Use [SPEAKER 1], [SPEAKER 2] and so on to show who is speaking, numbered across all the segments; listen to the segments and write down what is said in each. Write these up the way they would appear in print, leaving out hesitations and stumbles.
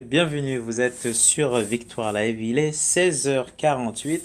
[SPEAKER 1] Bienvenue, vous êtes sur Victoire Live, il est 16h48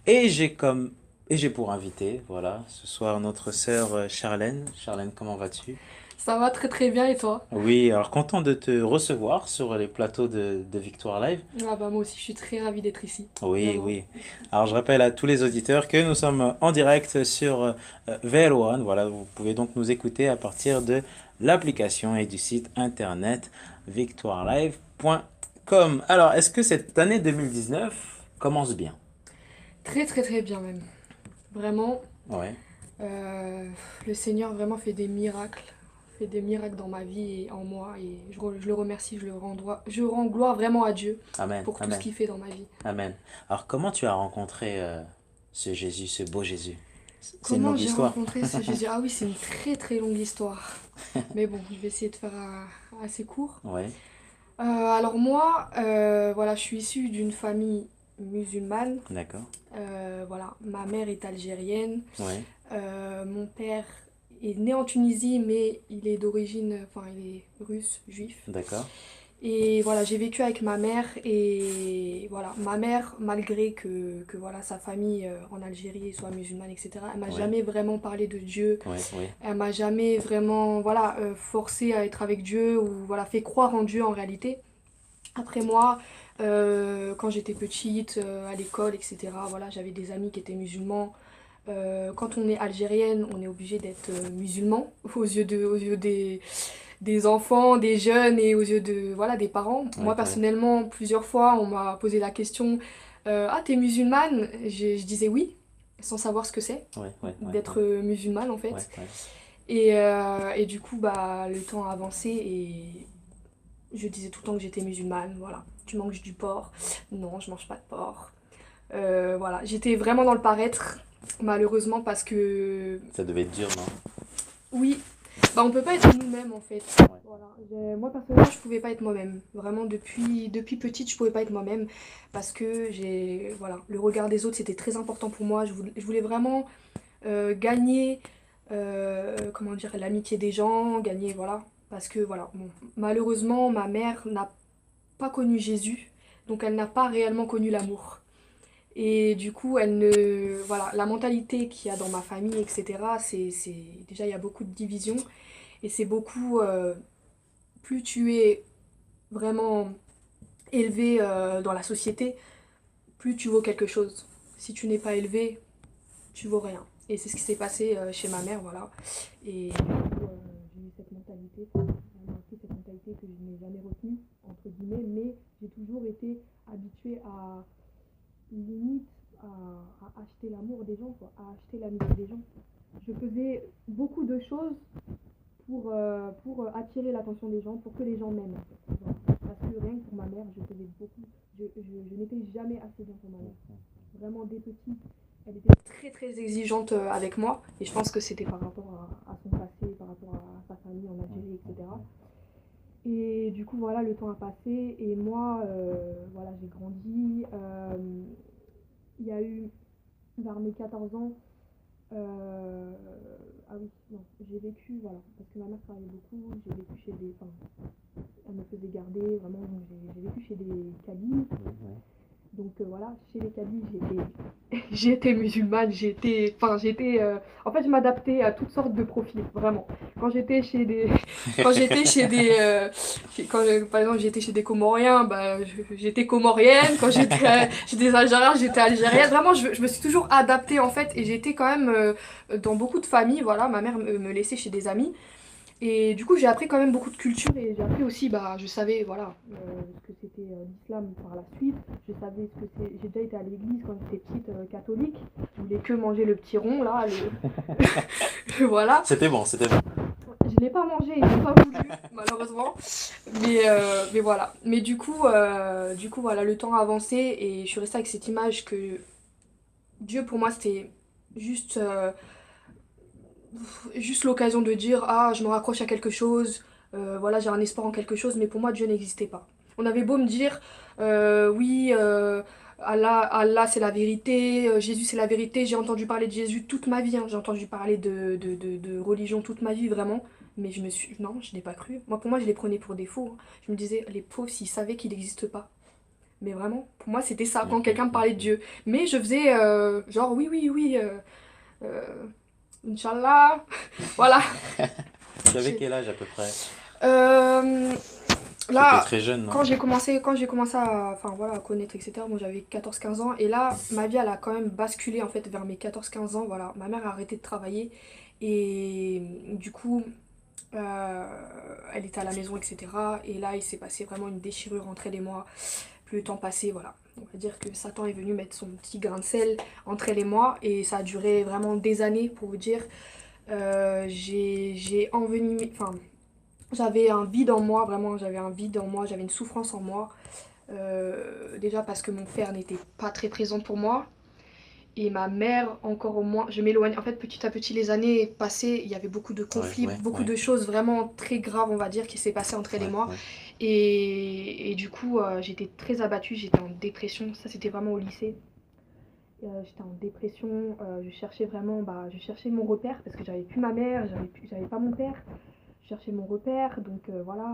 [SPEAKER 1] et j'ai pour invité, voilà, ce soir notre sœur Charlène. Charlène, comment vas-tu?
[SPEAKER 2] Ça va très très bien et toi?
[SPEAKER 1] Oui, alors content de te recevoir sur les plateaux de Victoire Live.
[SPEAKER 2] Ah bah moi aussi je suis très ravie d'être ici,
[SPEAKER 1] Oui,
[SPEAKER 2] vraiment.
[SPEAKER 1] oui. Alors je rappelle à tous les auditeurs que nous sommes en direct sur VL1. Voilà, vous pouvez donc nous écouter à partir de l'application et du site internet victoirelive.com. Alors, est-ce que cette année 2019 commence bien?
[SPEAKER 2] Très très très bien même. Vraiment,
[SPEAKER 1] Ouais.
[SPEAKER 2] euh, le Seigneur vraiment fait des miracles dans ma vie et en moi et je le remercie, je rends gloire vraiment à Dieu
[SPEAKER 1] Amen,
[SPEAKER 2] pour tout ce
[SPEAKER 1] amen,
[SPEAKER 2] qu'il fait dans ma vie.
[SPEAKER 1] amen. Alors, comment tu as rencontré ce Jésus, ce beau Jésus? C'est une
[SPEAKER 2] Comment
[SPEAKER 1] longue
[SPEAKER 2] j'ai
[SPEAKER 1] histoire.
[SPEAKER 2] rencontré ce Jésus? Ah oui, c'est une très très longue histoire. Mais bon, je vais essayer de faire assez court.
[SPEAKER 1] Ouais,
[SPEAKER 2] Alors moi, voilà, je suis issue d'une famille musulmane.
[SPEAKER 1] d'accord.
[SPEAKER 2] Voilà, ma mère est algérienne.
[SPEAKER 1] Ouais,
[SPEAKER 2] Mon père est né en Tunisie, mais il est d'origine, enfin, il est russe, juif.
[SPEAKER 1] d'accord.
[SPEAKER 2] Et voilà, j'ai vécu avec ma mère et voilà, ma mère, malgré que voilà, sa famille en Algérie soit musulmane, etc., elle m'a
[SPEAKER 1] Ouais,
[SPEAKER 2] jamais vraiment parlé de Dieu.
[SPEAKER 1] ouais, ouais,
[SPEAKER 2] Elle m'a jamais vraiment, voilà, forcé à être avec Dieu ou voilà, fait croire en Dieu en réalité. Après moi, quand j'étais petite, à l'école, etc., voilà, j'avais des amis qui étaient musulmans. Quand on est algérienne, on est obligé d'être musulman aux yeux des enfants, des jeunes et aux yeux de, voilà, des parents. Moi,
[SPEAKER 1] ouais, ouais,
[SPEAKER 2] personnellement, plusieurs fois, on m'a posé la question ah, t'es musulmane? Je disais oui, sans savoir ce que c'est
[SPEAKER 1] ouais, ouais, ouais, ouais,
[SPEAKER 2] d'être musulmane en
[SPEAKER 1] ouais,
[SPEAKER 2] fait.
[SPEAKER 1] ouais.
[SPEAKER 2] Et du coup, bah, le temps a avancé et je disais tout le temps que j'étais musulmane. Voilà, tu manges du porc? Non, je mange pas de porc. Voilà, j'étais vraiment dans le paraître, malheureusement, parce que
[SPEAKER 1] Ça devait être dur, non?
[SPEAKER 2] oui, bah on peut pas être nous-mêmes en fait.
[SPEAKER 1] Ouais.
[SPEAKER 2] Voilà. Moi personnellement, je pouvais pas être moi-même. Vraiment, depuis petite, je pouvais pas être moi-même parce que j'ai, voilà, le regard des autres, c'était très important pour moi. Je voulais vraiment gagner, comment dire, l'amitié des gens, gagner, voilà. Parce que, voilà, bon, malheureusement, ma mère n'a pas connu Jésus, donc elle n'a pas réellement connu l'amour. Et du coup, elle ne. Voilà, la mentalité qu'il y a dans ma famille, etc., déjà, il y a beaucoup de divisions. Et c'est beaucoup. Plus tu es vraiment élevé dans la société, plus tu vaux quelque chose. Si tu n'es pas élevé, tu vaux rien. Et c'est ce qui s'est passé chez ma mère, voilà. Et du coup, j'ai eu cette mentalité, j'ai appris cette mentalité que je n'ai jamais retenue, entre guillemets, mais j'ai toujours été habituée à limite à acheter l'amour des gens, quoi, à acheter l'amitié des gens. Je faisais beaucoup de choses pour attirer l'attention des gens, pour que les gens m'aiment. En fait. Voilà. Parce que rien que pour ma mère, je faisais beaucoup. Je n'étais jamais assez bien pour ma mère. Vraiment, dès petite, elle était très très exigeante avec moi. Et je pense que c'était par rapport à son passé, par rapport à sa famille en
[SPEAKER 1] Ouais,
[SPEAKER 2] Algérie,
[SPEAKER 1] ouais,
[SPEAKER 2] etc.
[SPEAKER 1] ouais.
[SPEAKER 2] Et du coup, voilà, le temps a passé. Et moi, voilà, j'ai grandi. Il y a eu, vers mes 14 ans, euh, ah oui, non, j'ai vécu, voilà, parce que ma mère travaillait beaucoup, j'ai vécu chez des, enfin, elle me faisait garder, vraiment, donc j'ai vécu chez des cabines.
[SPEAKER 1] Ouais, ouais.
[SPEAKER 2] Donc voilà, chez les cabines, j'étais musulmane, en fait, je m'adaptais à toutes sortes de profils, vraiment. Quand j'étais chez des, quand j'étais chez des, par exemple, j'étais chez des Comoriens, bah, j'étais comorienne. Quand j'étais chez des Algériens, j'étais algérienne. Vraiment, je me suis toujours adaptée en fait, et j'étais quand même dans beaucoup de familles. Voilà, ma mère me laissait chez des amis. Et du coup, j'ai appris quand même beaucoup de culture et j'ai appris aussi, bah, je savais, voilà, ce que c'était l'islam par la suite. Je savais ce que c'est. J'ai déjà été à l'église quand j'étais petite, catholique. Je voulais que manger le petit rond, là, voilà.
[SPEAKER 1] C'était bon, c'était bon.
[SPEAKER 2] Je l'ai pas mangé, il n'a pas voulu, malheureusement. Mais voilà. Mais du coup, voilà, le temps a avancé et je suis restée avec cette image que Dieu, pour moi, c'était juste, juste l'occasion de dire, ah, je me raccroche à quelque chose, voilà, j'ai un espoir en quelque chose, mais pour moi, Dieu n'existait pas. On avait beau me dire, oui, Allah c'est la vérité, Jésus c'est la vérité, j'ai entendu parler de Jésus toute ma vie, hein, j'ai entendu parler de religion toute ma vie, vraiment, Mais non, je n'ai pas cru. Moi, pour moi, je les prenais pour des faux, hein. Je me disais, les pauvres, s'ils savaient qu'il n'existe pas. Mais vraiment, pour moi, c'était ça, quand quelqu'un me parlait de Dieu. Mais je faisais genre, oui, oui, oui, euh, Inch'Allah. Voilà.
[SPEAKER 1] Tu avais
[SPEAKER 2] J'ai-
[SPEAKER 1] quel âge à peu près?
[SPEAKER 2] Euh,
[SPEAKER 1] T'étais
[SPEAKER 2] Là,
[SPEAKER 1] très jeune, non?
[SPEAKER 2] quand j'ai commencé à, enfin, voilà, à connaître, etc., moi j'avais 14 15 ans, et là, ma vie, elle a quand même basculé, en fait, vers mes 14 15 ans, voilà. Ma mère a arrêté de travailler, et du coup, euh, elle était à la maison, etc., et là, il s'est passé vraiment une déchirure entre elle et moi. Plus le temps passait, voilà. On va dire que Satan est venu mettre son petit grain de sel entre elle et moi, et ça a duré vraiment des années, pour vous dire. J'ai envenimé, enfin, j'avais un vide en moi, vraiment, j'avais un vide en moi, j'avais une souffrance en moi. Déjà parce que mon père n'était pas très présent pour moi. Et ma mère, encore au moins, je m'éloigne. En fait, petit à petit, les années passées, il y avait beaucoup de
[SPEAKER 1] Ouais,
[SPEAKER 2] conflits,
[SPEAKER 1] ouais,
[SPEAKER 2] beaucoup
[SPEAKER 1] ouais,
[SPEAKER 2] de choses vraiment très graves, on va dire, qui s'est passé entre elle et
[SPEAKER 1] ouais,
[SPEAKER 2] moi.
[SPEAKER 1] ouais.
[SPEAKER 2] Et du coup, j'étais très abattue, j'étais en dépression. Ça, c'était vraiment au lycée. J'étais en dépression, je cherchais vraiment, bah, je cherchais mon repère parce que j'avais plus ma mère, j'avais pas mon père. Je cherchais mon repère, donc voilà.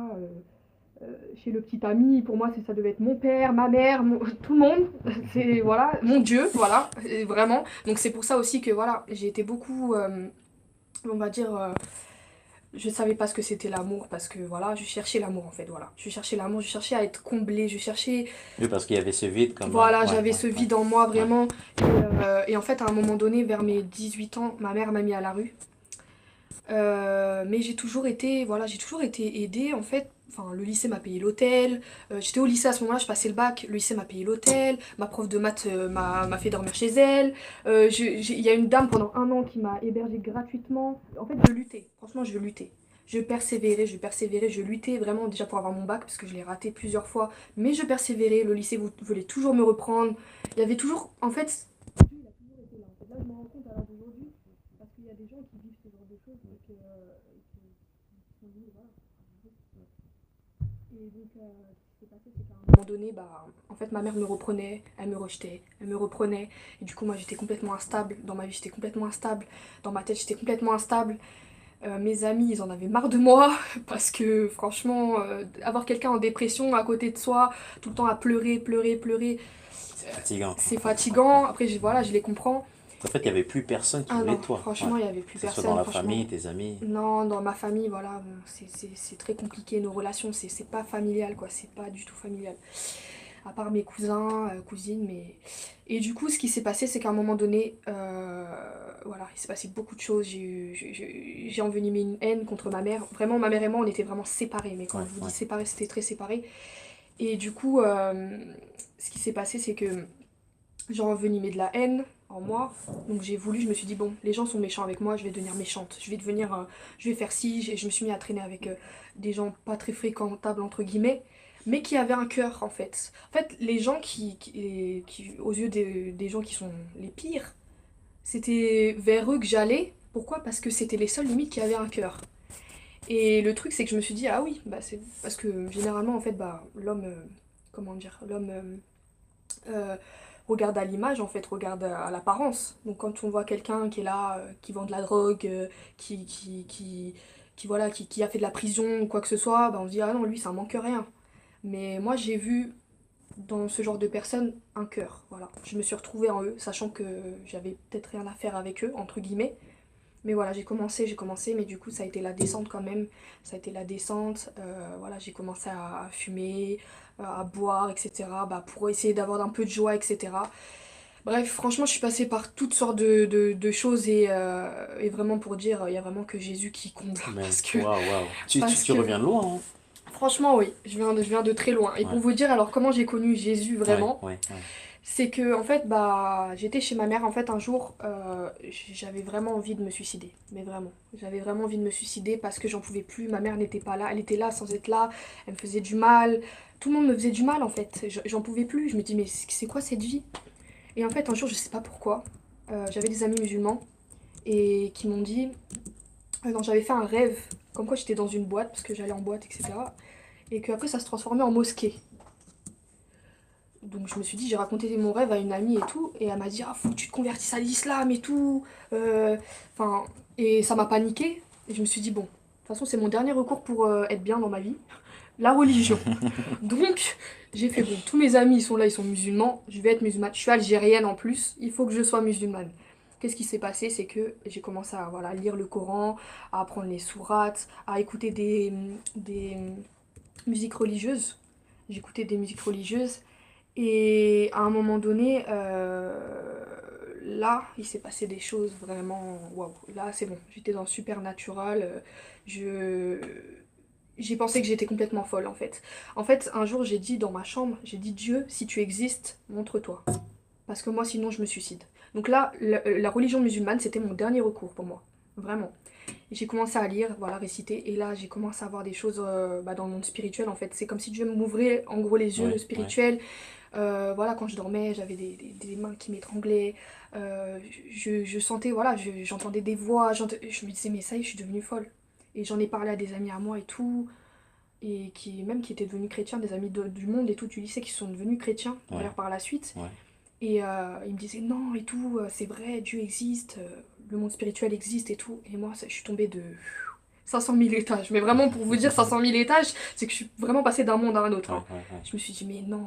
[SPEAKER 2] Chez le petit ami, pour moi, ça devait être mon père, ma mère, tout le monde. C'est voilà, mon Dieu, voilà, vraiment. Donc c'est pour ça aussi que voilà, j'ai été beaucoup, on va dire, je savais pas ce que c'était l'amour parce que voilà, je cherchais l'amour en fait, voilà. Je cherchais l'amour, je cherchais à être comblée, je cherchais,
[SPEAKER 1] Oui, parce qu'il y avait ce vide comme...
[SPEAKER 2] voilà,
[SPEAKER 1] Ouais,
[SPEAKER 2] j'avais
[SPEAKER 1] ouais,
[SPEAKER 2] ce
[SPEAKER 1] ouais,
[SPEAKER 2] vide en moi
[SPEAKER 1] ouais.
[SPEAKER 2] vraiment. Et en fait, à un moment donné, vers mes 18 ans, ma mère m'a mis à la rue. Mais j'ai toujours été, voilà, j'ai toujours été aidée en fait. Enfin, le lycée m'a payé l'hôtel. J'étais au lycée à ce moment-là, je passais le bac. Le lycée m'a payé l'hôtel. Ma prof de maths m'a fait dormir chez elle. Il y a une dame pendant un an qui m'a hébergée gratuitement. En fait, je luttais. Franchement, je luttais. Je persévérais, je luttais vraiment déjà pour avoir mon bac parce que je l'ai raté plusieurs fois. Mais je persévérais. Le lycée voulait toujours me reprendre. Il y avait toujours, en fait, Dieu, il a toujours été là. En fait, là, je me rends compte à l'heure d'aujourd'hui parce qu'il y a des gens qui vivent ce genre de choses qui sont venus, voilà. Et donc, ce qui s'est passé, c'est qu'à un moment donné, bah, en fait, ma mère me reprenait, elle me rejetait, elle me reprenait. Et du coup, moi, j'étais complètement instable. Dans ma vie, j'étais complètement instable. Dans ma tête, j'étais complètement instable. Mes amis, ils en avaient marre de moi parce que, franchement, avoir quelqu'un en dépression à côté de soi, tout le temps à pleurer, pleurer, pleurer,
[SPEAKER 1] C'est fatigant, quoi.
[SPEAKER 2] c'est fatigant. Après, voilà, je les comprends.
[SPEAKER 1] En fait, il n'y avait plus personne qui
[SPEAKER 2] Ah
[SPEAKER 1] voulait
[SPEAKER 2] non,
[SPEAKER 1] de toi. Ouais.
[SPEAKER 2] franchement, il n'y avait plus
[SPEAKER 1] Que ce soit dans
[SPEAKER 2] personne,
[SPEAKER 1] la
[SPEAKER 2] franchement.
[SPEAKER 1] famille, tes amis.
[SPEAKER 2] Non, dans ma famille, voilà, bon, c'est très compliqué, nos relations, c'est pas familial, quoi, c'est pas du tout familial. À part mes cousins, cousines, mais... Et du coup, ce qui s'est passé, c'est qu'à un moment donné, voilà, il s'est passé beaucoup de choses, j'ai envenimé une haine contre ma mère. Vraiment, ma mère et moi, on était vraiment séparés, mais quand
[SPEAKER 1] Ouais,
[SPEAKER 2] je vous dis
[SPEAKER 1] ouais.
[SPEAKER 2] séparés, c'était très séparés. Et du coup, ce qui s'est passé, c'est que j'ai envenimé de la haine en moi. Donc je me suis dit, bon, les gens sont méchants avec moi, je vais devenir méchante. Je vais faire ci. Je me suis mis à traîner avec des gens pas très fréquentables, entre guillemets, mais qui avaient un cœur, en fait. En fait, les gens aux yeux des gens qui sont les pires, c'était vers eux que j'allais. Pourquoi? Parce que c'était les seuls limites qui avaient un cœur. Et le truc, c'est que je me suis dit, ah oui, bah c'est parce que généralement, en fait, bah, l'homme, comment dire, l'homme euh, regarde à l'image, en fait, regarde à l'apparence. Donc quand on voit quelqu'un qui est là, qui vend de la drogue, voilà, qui a fait de la prison ou quoi que ce soit, bah, on se dit, ah non, lui, ça manque rien. Mais moi, j'ai vu dans ce genre de personnes un cœur, voilà. Je me suis retrouvée en eux, sachant que j'avais peut-être rien à faire avec eux, entre guillemets. Mais voilà, j'ai commencé, mais du coup, ça a été la descente quand même. Ça a été la descente. Voilà, j'ai commencé à fumer, à boire, etc. Bah, pour essayer d'avoir un peu de joie, etc. Bref, franchement, je suis passée par toutes sortes de choses et vraiment pour dire, il y a vraiment que Jésus qui comble.
[SPEAKER 1] Mais,
[SPEAKER 2] Parce que,
[SPEAKER 1] waouh, waouh.
[SPEAKER 2] parce
[SPEAKER 1] Tu
[SPEAKER 2] que,
[SPEAKER 1] reviens de loin, hein?
[SPEAKER 2] franchement, oui, je viens de très loin. Et
[SPEAKER 1] Ouais,
[SPEAKER 2] pour vous dire, alors, comment j'ai connu Jésus
[SPEAKER 1] ouais,
[SPEAKER 2] vraiment?
[SPEAKER 1] ouais, ouais.
[SPEAKER 2] C'est que en fait bah j'étais chez ma mère en fait un jour j'avais vraiment envie de me suicider, mais vraiment j'avais vraiment envie de me suicider parce que j'en pouvais plus, ma mère n'était pas là, elle était là sans être là, elle me faisait du mal, tout le monde me faisait du mal en fait, j'en pouvais plus, je me dis mais c'est quoi cette vie? Et en fait un jour je sais pas pourquoi j'avais des amis musulmans et qui m'ont dit non, j'avais fait un rêve comme quoi j'étais dans une boîte parce que j'allais en boîte, etc., et que après ça se transformait en mosquée. Donc je me suis dit, j'ai raconté mon rêve à une amie et tout, et elle m'a dit, ah, faut que tu te convertisses à l'islam et tout. Enfin, et ça m'a paniqué, et je me suis dit, bon. toute façon, c'est mon dernier recours pour être bien dans ma vie. La religion. Donc, j'ai fait bon, tous mes amis ils sont là, ils sont musulmans, je vais être musulmane. Je suis algérienne en plus, il faut que je sois musulmane. Qu'est-ce qui s'est passé? C'est que j'ai commencé à voilà, lire le Coran, à apprendre les sourates, à écouter des musiques religieuses. J'écoutais des musiques religieuses. Et à un moment donné, là, il s'est passé des choses vraiment... Waouh, là, c'est bon. J'étais dans le supernatural. Je... J'ai pensé que j'étais complètement folle, en fait. En fait, un jour, j'ai dit dans ma chambre, j'ai dit, Dieu, si tu existes, montre-toi. Parce que moi, sinon, je me suicide. Donc là, la religion musulmane, c'était mon dernier recours pour moi. Vraiment. Et j'ai commencé à lire, voilà, réciter. Et là, j'ai commencé à voir des choses dans le monde spirituel, en fait. C'est comme si Dieu m'ouvrait, en gros, les yeux
[SPEAKER 1] Ouais, ouais.
[SPEAKER 2] spirituels. Voilà, quand je dormais, j'avais des mains qui m'étranglaient. Je sentais, voilà, j'entendais des voix. Je me disais, mais ça y est, je suis devenue folle. Et j'en ai parlé à des amis à moi et tout. Et qui étaient devenus chrétiens, des amis du monde et tout, du lycée, qui sont devenus chrétiens,
[SPEAKER 1] Ouais,
[SPEAKER 2] d'ailleurs, par la suite.
[SPEAKER 1] ouais.
[SPEAKER 2] Et ils me disaient, non, et tout, c'est vrai, Dieu existe, le monde spirituel existe et tout. Et moi, je suis tombée de 500 000 étages. Mais vraiment, pour vous dire 500 000 étages, c'est que je suis vraiment passée d'un monde à un autre,
[SPEAKER 1] Ouais,
[SPEAKER 2] hein.
[SPEAKER 1] ouais, ouais.
[SPEAKER 2] Je me suis dit, mais non,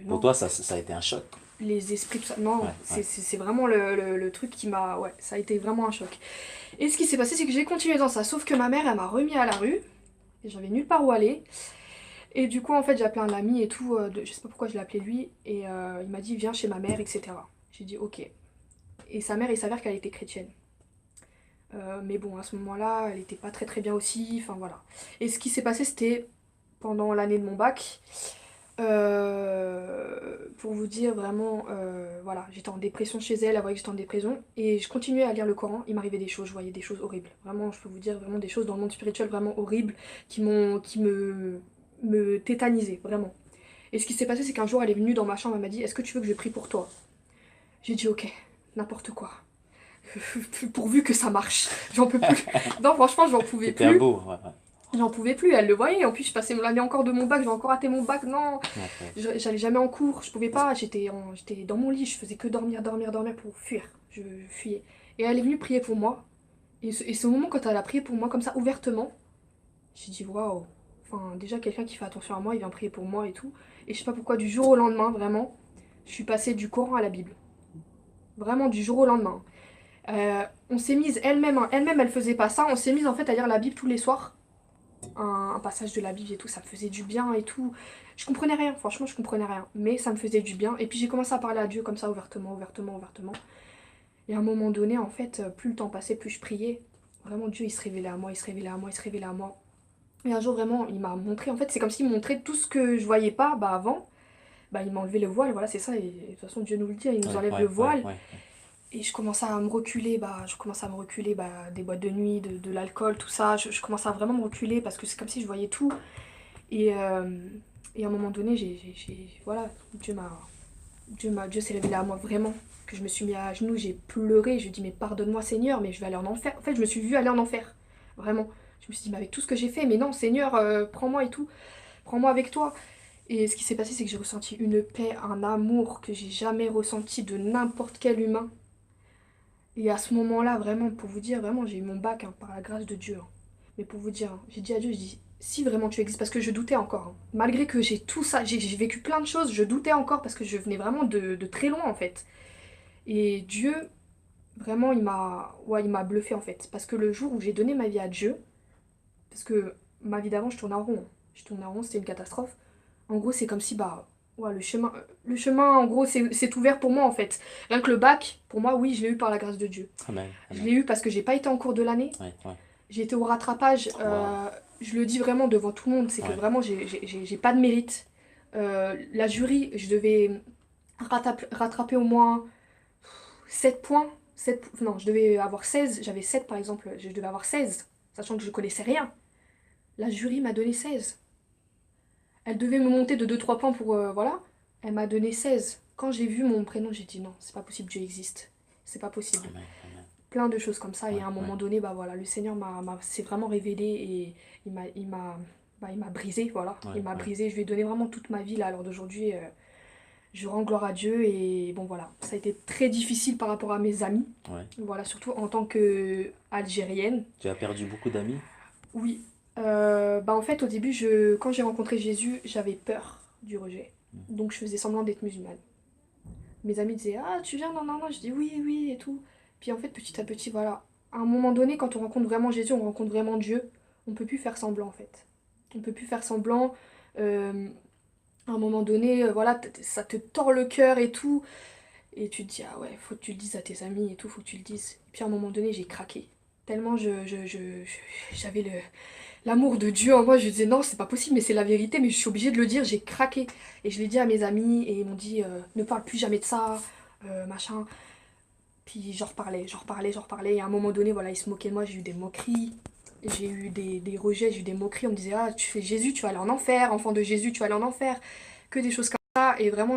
[SPEAKER 1] Pour
[SPEAKER 2] non,
[SPEAKER 1] toi, ça a été un choc.
[SPEAKER 2] les esprits, tout ça, non,
[SPEAKER 1] Ouais, ouais.
[SPEAKER 2] c'est vraiment le truc qui m'a... Ouais, ça a été vraiment un choc. Et ce qui s'est passé, c'est que j'ai continué dans ça, sauf que ma mère, elle m'a remis à la rue, et j'avais nulle part où aller. Et du coup, en fait, j'ai appelé un ami et tout, je sais pas pourquoi je l'ai appelé lui, et il m'a dit, viens chez ma mère, etc. J'ai dit, ok. Et sa mère, il s'avère qu'elle était chrétienne. Mais bon, à ce moment-là, elle était pas très très bien aussi, enfin voilà. Et ce qui s'est passé, c'était pendant l'année de mon bac. Pour vous dire vraiment, voilà, j'étais en dépression chez elle, elle voyait que j'étais en dépression, et je continuais à lire le Coran, il m'arrivait des choses, je voyais des choses horribles. Vraiment, je peux vous dire vraiment des choses dans le monde spirituel vraiment horribles qui me tétanisaient, vraiment. Et ce qui s'est passé, c'est qu'un jour, elle est venue dans ma chambre, elle m'a dit, est-ce que tu veux que je prie pour toi? J'ai dit, ok, n'importe quoi. Pourvu que ça marche. J'en peux plus. Non, franchement, j'en pouvais
[SPEAKER 1] C'était un
[SPEAKER 2] plus.
[SPEAKER 1] beau. Ouais,
[SPEAKER 2] J'en pouvais plus, elle le voyait. En plus, je passais l'année encore de mon bac, j'ai encore raté mon bac. Non,
[SPEAKER 1] ouais, ouais.
[SPEAKER 2] j'allais jamais en cours, je pouvais pas. J'étais dans mon lit, je faisais que dormir, dormir, dormir pour fuir. Je fuyais. Et elle est venue prier pour moi. Et ce moment, quand elle a prié pour moi, comme ça, ouvertement, j'ai dit waouh. Enfin, déjà, quelqu'un qui fait attention à moi, il vient prier pour moi et tout. Et je sais pas pourquoi, du jour au lendemain, vraiment, je suis passée du Coran à la Bible. Vraiment, du jour au lendemain. On s'est mise elle-même, hein, elle-même elle faisait pas ça, on s'est mise en fait à lire la Bible tous les soirs, un passage de la Bible et tout, ça me faisait du bien et tout. Je comprenais rien, franchement je comprenais rien, mais ça me faisait du bien. Et puis j'ai commencé à parler à Dieu comme ça ouvertement, ouvertement, ouvertement. Et à un moment donné, en fait, plus le temps passait, plus je priais. Vraiment Dieu il se révélait à moi, il se révélait à moi, il se révélait à moi. Et un jour vraiment il m'a montré, en fait c'est comme s'il me montrait tout ce que je voyais pas bah, avant. Bah il m'a enlevé le voile, voilà c'est ça, et de toute façon Dieu nous le dit, hein, il nous
[SPEAKER 1] Ouais,
[SPEAKER 2] enlève le
[SPEAKER 1] ouais, ouais,
[SPEAKER 2] voile.
[SPEAKER 1] ouais.
[SPEAKER 2] Et je commençais à me reculer des boîtes de nuit, de l'alcool, tout ça. Je commençais à vraiment me reculer parce que c'est comme si je voyais tout. Et, euh, et à un moment donné, voilà, Dieu s'est révélé à moi vraiment. Que je me suis mis à genoux, j'ai pleuré, je lui ai dit mais pardonne-moi Seigneur, mais je vais aller en enfer. En fait, je me suis vue aller en enfer, vraiment. Je me suis dit mais avec tout ce que j'ai fait, mais non Seigneur, prends-moi et tout, prends-moi avec toi. Et ce qui s'est passé, c'est que j'ai ressenti une paix, un amour que j'ai jamais ressenti de n'importe quel humain. Et à ce moment-là, vraiment, pour vous dire, vraiment, j'ai eu mon bac hein, par la grâce de Dieu, hein. Mais pour vous dire, hein, j'ai dit à Dieu, je dis, si vraiment tu existes, parce que je doutais encore, hein. Malgré que j'ai tout ça, j'ai vécu plein de choses, je doutais encore parce que je venais vraiment de très loin en fait. Et Dieu, vraiment, ouais, il m'a bluffé en fait. Parce que le jour où j'ai donné ma vie à Dieu, parce que ma vie d'avant, je tournais en rond, hein. Je tournais en rond, c'était une catastrophe. En gros, c'est comme si, bah, ouais, le chemin, en gros, c'est ouvert pour moi en fait. Rien que le bac, pour moi, oui, je l'ai eu par la grâce de Dieu.
[SPEAKER 1] Amen,
[SPEAKER 2] Je
[SPEAKER 1] amen.
[SPEAKER 2] l'ai eu parce que j'ai pas été en cours de l'année.
[SPEAKER 1] Ouais, ouais.
[SPEAKER 2] J'ai été au rattrapage.
[SPEAKER 1] Waouh.
[SPEAKER 2] Je le dis vraiment devant tout le monde, c'est que
[SPEAKER 1] Ouais,
[SPEAKER 2] vraiment j'ai pas de mérite. La jury, je devais rattraper au moins 7 points. Non, je devais avoir 16. J'avais 7 par exemple. Je devais avoir 16, sachant que je connaissais rien. La jury m'a donné 16. Elle devait me monter de 2 3 points pour... voilà. Elle m'a donné 16. Quand j'ai vu mon prénom, j'ai dit non, c'est pas possible, Dieu existe. C'est pas possible.
[SPEAKER 1] amen, amen.
[SPEAKER 2] Plein de choses comme ça. Et
[SPEAKER 1] Ouais,
[SPEAKER 2] à un
[SPEAKER 1] ouais.
[SPEAKER 2] moment donné, bah voilà, le Seigneur s'est vraiment révélé et il m'a brisé, voilà.
[SPEAKER 1] Ouais,
[SPEAKER 2] Il m'a
[SPEAKER 1] ouais,
[SPEAKER 2] brisé. Je lui ai donné vraiment toute ma vie là. À l'heure d'aujourd'hui, je rends gloire à Dieu et bon voilà. Ça a été très difficile par rapport à mes amis.
[SPEAKER 1] ouais.
[SPEAKER 2] Voilà, surtout en tant que Algérienne.
[SPEAKER 1] Tu as perdu beaucoup d'amis?
[SPEAKER 2] Oui. Bah en fait, au début, quand j'ai rencontré Jésus, j'avais peur du rejet. Donc je faisais semblant d'être musulmane. Mes amis disaient ah tu viens non non non, je dis oui oui et tout. Puis en fait petit à petit voilà, à un moment donné quand on rencontre vraiment Jésus, on rencontre vraiment Dieu, on peut plus faire semblant en fait. On peut plus faire semblant. À un moment donné voilà ça te tord le cœur et tout et tu te dis ah ouais faut que tu le dises à tes amis et tout, faut que tu le dises. Et puis à un moment donné j'ai craqué. Tellement j'avais l'amour de Dieu en moi, je disais non c'est pas possible mais c'est la vérité mais je suis obligée de le dire, j'ai craqué. Et je l'ai dit à mes amis et ils m'ont dit ne parle plus jamais de ça, machin. Puis j'en reparlais. Et à un moment donné, voilà, ils se moquaient de moi, j'ai eu des moqueries. J'ai eu des rejets, j'ai eu des moqueries. On me disait, ah, tu fais Jésus, tu vas aller en enfer. Enfant de Jésus, tu vas aller en enfer. Que des choses comme ça. Et vraiment,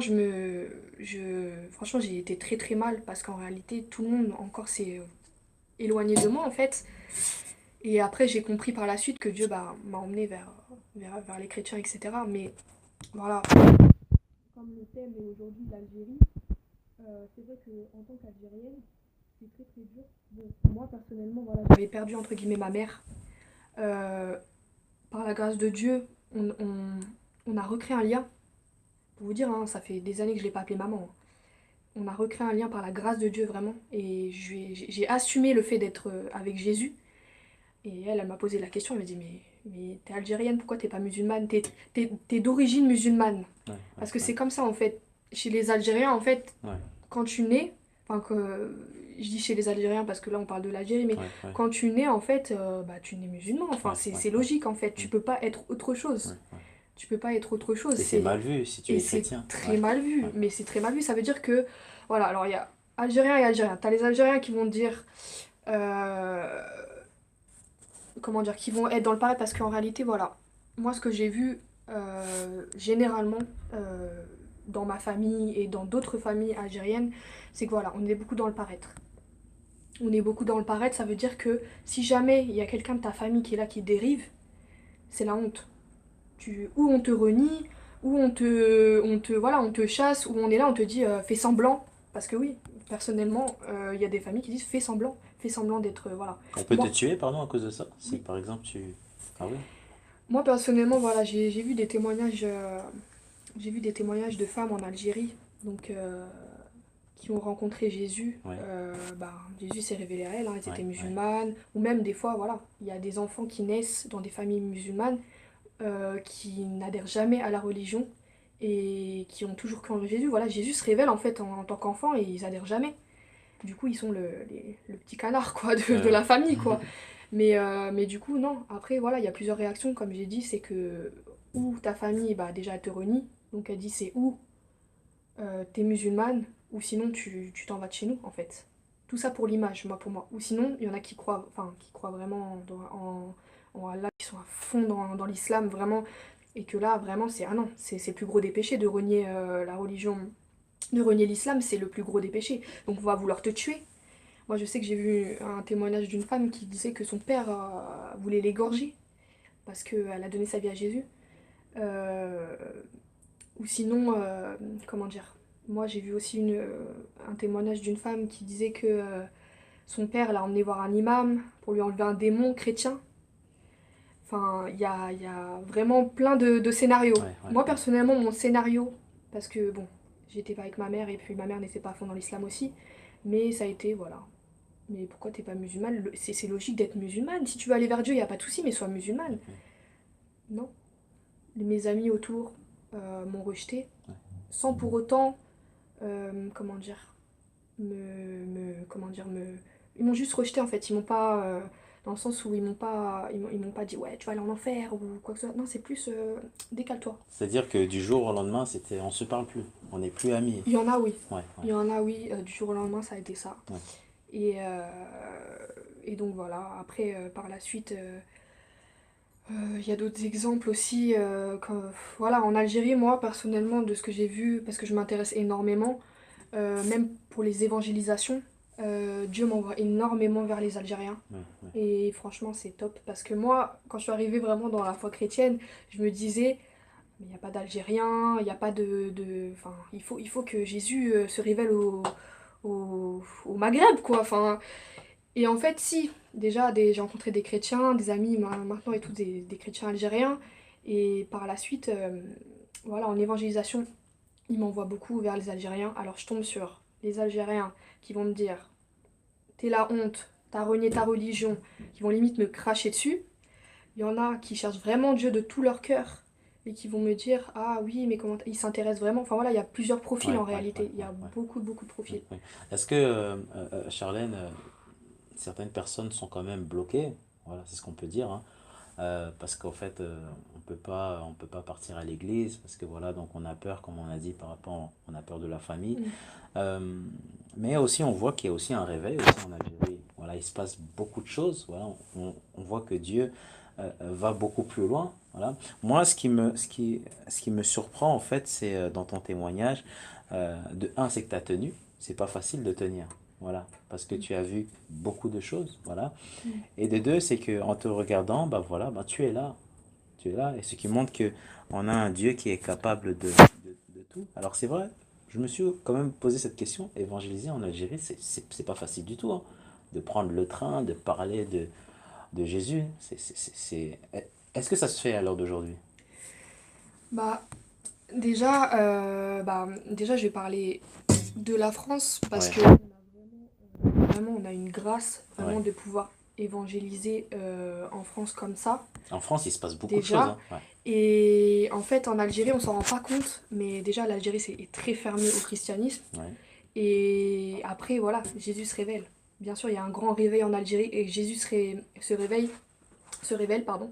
[SPEAKER 2] franchement, j'ai été très très mal parce qu'en réalité, tout le monde encore s'est éloigné de moi en fait. Et après, j'ai compris par la suite que Dieu bah, m'a emmené vers les chrétiens, etc. Mais voilà, comme le thème est aujourd'hui l'Algérie, c'est vrai qu'en tant qu'Algérienne, c'est très très dur. Bon, moi personnellement, voilà, j'avais perdu entre guillemets ma mère. Euh, Par la grâce de Dieu, on a recréé un lien. Pour vous dire, hein, ça fait des années que je ne l'ai pas appelée maman, hein. On a recréé un lien par la grâce de Dieu vraiment. Et j'ai assumé le fait d'être avec Jésus. Et elle m'a posé la question, elle m'a dit mais t'es algérienne, pourquoi t'es pas musulmane? T'es d'origine musulmane.
[SPEAKER 1] Ouais, ouais,
[SPEAKER 2] Parce que
[SPEAKER 1] ouais,
[SPEAKER 2] c'est comme ça en fait. Chez les Algériens, en fait,
[SPEAKER 1] ouais,
[SPEAKER 2] quand tu nais, enfin que je dis chez les Algériens parce que là on parle de l'Algérie, mais
[SPEAKER 1] ouais, ouais,
[SPEAKER 2] quand tu nais en fait, bah tu nais musulman. Enfin
[SPEAKER 1] ouais, ouais,
[SPEAKER 2] c'est
[SPEAKER 1] ouais.
[SPEAKER 2] logique en fait.
[SPEAKER 1] Mm.
[SPEAKER 2] Tu peux pas être autre
[SPEAKER 1] Ouais,
[SPEAKER 2] chose.
[SPEAKER 1] ouais.
[SPEAKER 2] Tu peux pas être autre chose.
[SPEAKER 1] Et c'est mal vu si tu
[SPEAKER 2] Et
[SPEAKER 1] es
[SPEAKER 2] c'est
[SPEAKER 1] chrétien.
[SPEAKER 2] très
[SPEAKER 1] Ouais,
[SPEAKER 2] mal
[SPEAKER 1] ouais,
[SPEAKER 2] vu. Mais c'est très mal vu. Ça veut dire que voilà. Alors il y a Algériens et Algériens. T'as les Algériens qui vont dire euh, comment dire, qui vont être dans le paraître parce qu'en réalité voilà. Moi ce que j'ai vu généralement dans ma famille et dans d'autres familles algériennes, c'est que voilà, on est beaucoup dans le paraître. On est beaucoup dans le paraître, ça veut dire que si jamais il y a quelqu'un de ta famille qui est là qui dérive, c'est la honte. Ou on te renie, ou voilà, on te chasse, ou on est là, on te dit fais semblant. Parce que oui, personnellement, il y a des familles qui disent fais semblant d'être voilà.
[SPEAKER 1] on peut te
[SPEAKER 2] Moi,
[SPEAKER 1] tuer, pardon, à cause de ça? Si
[SPEAKER 2] oui.
[SPEAKER 1] par exemple tu... Ah oui?
[SPEAKER 2] Moi personnellement, voilà, j'ai vu des témoignages, de femmes en Algérie, donc qui ont rencontré Jésus.
[SPEAKER 1] Ouais,
[SPEAKER 2] Bah, Jésus s'est révélé à elles, hein, elles
[SPEAKER 1] ouais,
[SPEAKER 2] étaient
[SPEAKER 1] ouais.
[SPEAKER 2] musulmanes, ou même des fois, voilà, il y a des enfants qui naissent dans des familles musulmanes qui n'adhèrent jamais à la religion et qui ont toujours cru en Jésus. Voilà, Jésus se révèle en fait en tant qu'enfant et ils adhèrent jamais. Du coup, ils sont le petit canard quoi de
[SPEAKER 1] Ouais,
[SPEAKER 2] la famille quoi. Mais du coup, non. Après, voilà, il y a plusieurs réactions, comme j'ai dit, c'est que ou ta famille, bah déjà elle te renie, donc elle dit c'est ou t'es musulmane, ou sinon tu t'en vas de chez nous en fait. Tout ça pour l'image, moi pour moi. Ou sinon, il y en a qui croient, enfin, qui croient vraiment en Allah, qui sont à fond dans l'islam, vraiment, et que là, vraiment, c'est ah non, c'est le plus gros des péchés de renier la religion, de renier l'islam, c'est le plus gros des péchés. Donc on va vouloir te tuer. Moi, je sais que j'ai vu un témoignage d'une femme qui disait que son père voulait l'égorger parce qu'elle a donné sa vie à Jésus. Euh, ou sinon, comment dire, moi j'ai vu aussi un témoignage d'une femme qui disait que son père l'a emmené voir un imam pour lui enlever un démon chrétien. Enfin, il y a vraiment plein de scénarios.
[SPEAKER 1] ouais, ouais,
[SPEAKER 2] Moi
[SPEAKER 1] ouais.
[SPEAKER 2] personnellement, mon scénario, parce que bon, j'étais pas avec ma mère et puis ma mère n'était pas à fond dans l'islam aussi, mais ça a été, voilà. Mais pourquoi t'es pas musulmane? C'est logique d'être musulmane. Si tu veux aller vers Dieu, il n'y a pas de souci, mais sois musulmane.
[SPEAKER 1] Mhm.
[SPEAKER 2] Non. Mes amis autour m'ont rejeté
[SPEAKER 1] Ouais.
[SPEAKER 2] sans pour autant comment dire, ils m'ont juste rejeté en fait. Ils m'ont pas, dans le sens où ils m'ont pas dit ouais, tu vas aller en enfer ou quoi que ce soit. Non, c'est plus décale-toi.
[SPEAKER 1] C'est-à-dire que du jour au lendemain, c'était, on se parle plus, on n'est plus amis.
[SPEAKER 2] Il y en a, oui.
[SPEAKER 1] Ouais, ouais,
[SPEAKER 2] Il y en a, oui. Du jour au lendemain, ça a été ça.
[SPEAKER 1] ouais,
[SPEAKER 2] Et, euh, et donc voilà. Après, par la suite, il y a d'autres exemples aussi. Voilà, en Algérie, moi, personnellement, de ce que j'ai vu, parce que je m'intéresse énormément, même pour les évangélisations, Dieu m'envoie énormément vers les Algériens.
[SPEAKER 1] ouais, ouais.
[SPEAKER 2] Et franchement, c'est top. Parce que moi, quand je suis arrivée vraiment dans la foi chrétienne, je me disais, mais il n'y a pas d'Algériens, il n'y a pas Enfin, il faut que Jésus se révèle au Maghreb, quoi. Enfin, Et en fait, si, déjà, j'ai rencontré des chrétiens, des amis maintenant et tout, des chrétiens algériens. Et par la suite, voilà, en évangélisation, ils m'envoient beaucoup vers les Algériens. Alors je tombe sur les Algériens qui vont me dire, t'es la honte, t'as renié ta religion, qui vont limite me cracher dessus. Il y en a qui cherchent vraiment Dieu de tout leur cœur et qui vont me dire, ah oui, mais comment ils s'intéressent vraiment. Enfin voilà, il y a plusieurs profils en réalité. Il y a beaucoup, beaucoup de profils.
[SPEAKER 1] Ouais. Est-ce que, Charlène, certaines personnes sont quand même bloquées, voilà, c'est ce qu'on peut dire, hein, parce qu'en fait, on peut pas partir à l'église, parce que voilà, donc on a peur, comme on a dit, par rapport, on a peur de la famille.
[SPEAKER 2] Mm.
[SPEAKER 1] Euh, mais aussi, on voit qu'il y a aussi un réveil aussi en Algérie. Voilà, il se passe beaucoup de choses. Voilà, on voit que Dieu va beaucoup plus loin. Voilà. Moi, ce qui me surprend, en fait, c'est dans ton témoignage, de un, c'est que tu as tenu. C'est pas facile de tenir. Voilà, parce que tu as vu beaucoup de choses. Voilà.
[SPEAKER 2] Mm.
[SPEAKER 1] Et de deux, c'est que en te regardant, bah voilà, bah tu es là. Tu es là. Et ce qui montre que on a un Dieu qui est capable de tout. Alors c'est vrai, je me suis quand même posé cette question. Évangéliser en Algérie, c'est pas facile du tout, hein. De prendre le train, de parler de Jésus. Est-ce que ça se fait à l'heure d'aujourd'hui?
[SPEAKER 2] Bah, déjà, je vais parler de la France parce
[SPEAKER 1] Ouais,
[SPEAKER 2] que vraiment, on a une grâce
[SPEAKER 1] ouais.
[SPEAKER 2] vraiment de pouvoir évangéliser en France comme ça,
[SPEAKER 1] En France, il se passe beaucoup de choses,
[SPEAKER 2] déjà.
[SPEAKER 1] hein. Ouais,
[SPEAKER 2] Et en fait, en Algérie, on s'en rend pas compte, mais déjà, l'Algérie est très fermée au christianisme.
[SPEAKER 1] ouais,
[SPEAKER 2] Et après, voilà, Jésus se révèle. Bien sûr, il y a un grand réveil en Algérie et Jésus se révèle, pardon.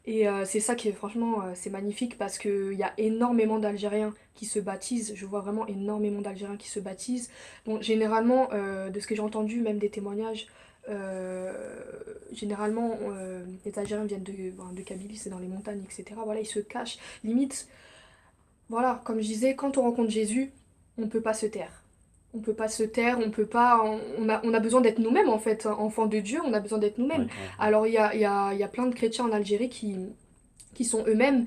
[SPEAKER 2] Et c'est ça qui est franchement, c'est magnifique parce qu'il y a énormément d'Algériens qui se baptisent. Je vois vraiment énormément d'Algériens qui se baptisent. Bon, généralement, de ce que j'ai entendu, même des témoignages, euh, généralement, les Algériens viennent de Kabylie, c'est dans les montagnes, etc. Voilà, ils se cachent. Limite, voilà, comme je disais, quand on rencontre Jésus, on ne peut pas se taire. On peut pas se taire, on peut pas. On a besoin d'être nous-mêmes en fait. Enfants de Dieu, on a besoin d'être nous-mêmes.
[SPEAKER 1] ouais, ouais, ouais.
[SPEAKER 2] Alors il y a plein de chrétiens en Algérie qui sont eux-mêmes,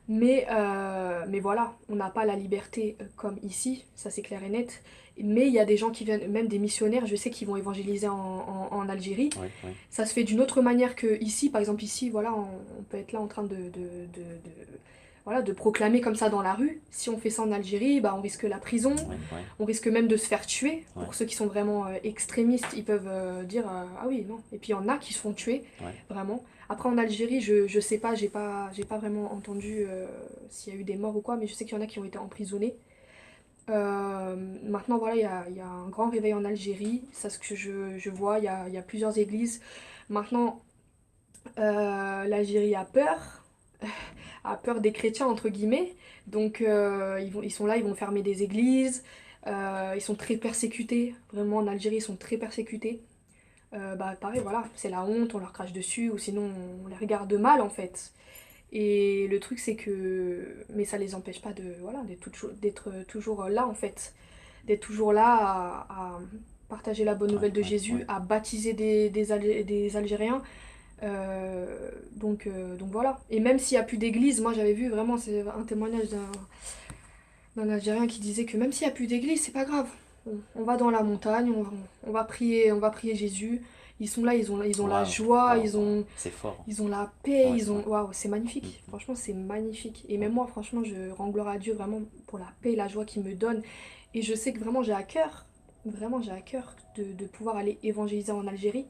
[SPEAKER 2] mais voilà, on n'a pas la liberté comme ici, ça c'est clair et net. Mais il y a des gens qui viennent, même des missionnaires, je sais, qui vont évangéliser en Algérie.
[SPEAKER 1] Ouais, ouais,
[SPEAKER 2] Ça se fait d'une autre manière que ici. Par exemple, ici, voilà, on peut être là en train voilà, de proclamer comme ça dans la rue. Si on fait ça en Algérie, bah, on risque la prison,
[SPEAKER 1] ouais, ouais,
[SPEAKER 2] on risque même de se faire tuer.
[SPEAKER 1] ouais,
[SPEAKER 2] Pour ceux qui sont vraiment extrémistes, ils peuvent dire ah oui, non. Et puis il y en a qui se font tuer,
[SPEAKER 1] ouais.
[SPEAKER 2] vraiment. Après en Algérie, je sais pas, j'ai pas vraiment entendu s'il y a eu des morts ou quoi, mais je sais qu'il y en a qui ont été emprisonnés. Maintenant, voilà, il y a un grand réveil en Algérie, c'est ce que je vois, il y a plusieurs églises. Maintenant, l'Algérie a peur des chrétiens, entre guillemets. Donc, ils sont là, ils vont fermer des églises. Ils sont très persécutés. Vraiment, en Algérie, ils sont très persécutés. Bah, pareil, voilà, c'est la honte, on leur crache dessus, ou sinon on les regarde mal, en fait. Et le truc, c'est que. Mais ça les empêche pas voilà, d'être toujours là, en fait. D'être toujours là à partager la bonne
[SPEAKER 1] Ouais,
[SPEAKER 2] nouvelle de
[SPEAKER 1] ouais,
[SPEAKER 2] Jésus,
[SPEAKER 1] ouais.
[SPEAKER 2] à baptiser des Algériens. Donc voilà. Et même s'il n'y a plus d'église, moi j'avais vu vraiment, c'est un témoignage d'un Algérien qui disait que même s'il n'y a plus d'église, c'est pas grave. On va dans la montagne, on va prier Jésus. Ils sont là, ils ont la
[SPEAKER 1] Waouh,
[SPEAKER 2] joie,
[SPEAKER 1] waouh, waouh. C'est fort.
[SPEAKER 2] ils ont la paix,
[SPEAKER 1] Ouais,
[SPEAKER 2] ils
[SPEAKER 1] ouais.
[SPEAKER 2] ont. Waouh, c'est
[SPEAKER 1] Mm,
[SPEAKER 2] magnifique.
[SPEAKER 1] mm,
[SPEAKER 2] Franchement, c'est magnifique. Et
[SPEAKER 1] ouais,
[SPEAKER 2] même moi, franchement, je rends gloire à Dieu vraiment pour la paix et la joie qu'il me donne. Et je sais que vraiment j'ai à cœur, vraiment j'ai à cœur de pouvoir aller évangéliser en Algérie.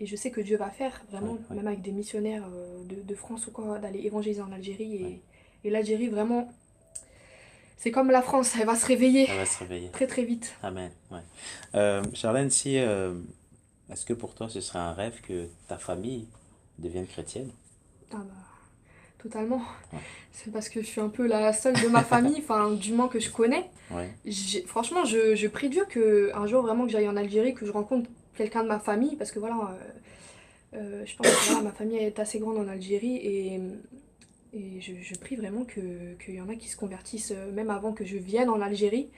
[SPEAKER 2] Et je sais que Dieu va faire,
[SPEAKER 1] ouais,
[SPEAKER 2] vraiment,
[SPEAKER 1] ouais,
[SPEAKER 2] même avec des missionnaires de France ou quoi, d'aller évangéliser en Algérie.
[SPEAKER 1] ouais.
[SPEAKER 2] Et l'Algérie, vraiment, c'est comme la France, elle va se réveiller
[SPEAKER 1] Elle va se réveiller.
[SPEAKER 2] très très vite.
[SPEAKER 1] Amen. Ouais. Charlène, si, est-ce que pour toi ce serait un rêve que ta famille devienne chrétienne?
[SPEAKER 2] Ah bah, totalement.
[SPEAKER 1] Ouais.
[SPEAKER 2] C'est parce que je suis un peu la seule de ma famille, enfin, du moins que je connais.
[SPEAKER 1] Ouais.
[SPEAKER 2] Franchement, je prie Dieu que un jour vraiment que j'aille en Algérie, que je rencontre quelqu'un de ma famille, parce que voilà, je pense que voilà, ma famille est assez grande en Algérie et je prie vraiment qu'il y en a qui se convertissent même avant que je vienne en Algérie